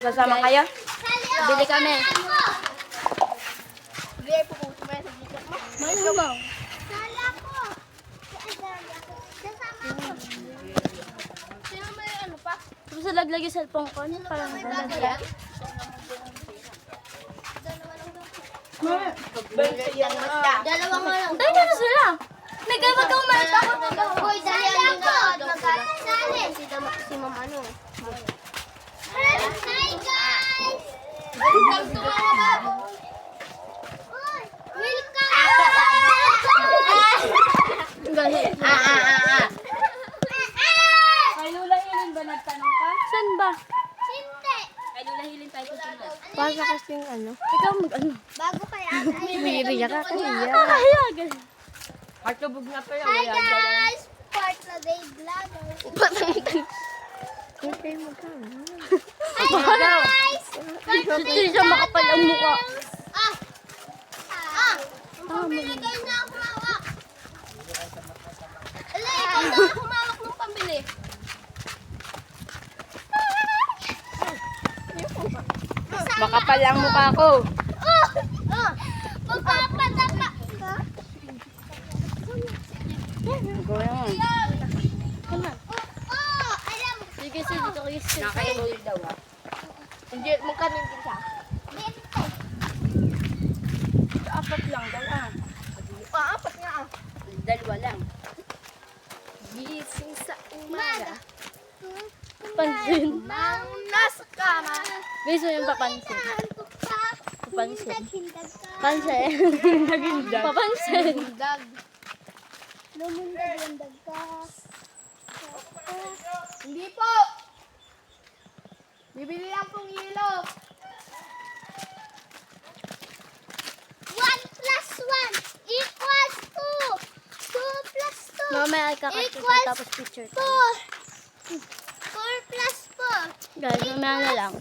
Kasama kayo? Bili kami. Mayroon ba? Sala ko. Kasama ko. Sino may ano pa? Tapos nalaglag yung cellphone ko. Parang nalaglag. Dalawa nga lang. Tayo na sila. May gawag ka umalit ako. Hoy, dalihan mo na. Sali. Si Ma'am ano. Hi guys! Welcome to mga baboy. Hoy, welcome! Galit. Kay Lula Hilin ba nagtanong ka? Saan ba? Hindi. Kay Lula Hilin tayo tutunod. Para kasing ano. Ikaw ano. Bago kaya. Umiiyak ka kaya. Kaya. Hartubog na to Hi guys! Part na day vlogger. Okay mo ka. Hi guys! Hindi siya makapal ang mukha. Ang pambili kayo na ako hawak. Ala, ikaw na ako hawak ng pambili. Makapal ang mukha ko. Magpapadaka. Alam mo. Sige, sige. Dito kayo. Nakainulit daw ah. Hindi, magkano din siya? Apat lang daw ah. Apat nga ah. Dalawa lang. Gising sa umaga. Pansin. Mang nasa kama. Guys, yung papansin. Naantok ka. Papansin. Hindag ka. Pansin. Papansin. Hindag. Lumundag ka. Hindi po. Bibili lang pong yelo. 1 plus 1 equals 2. 2 plus 2 Mamaya kakasya Equals tapos picture. 4. 4 plus 4. Guys, mamaya na lang.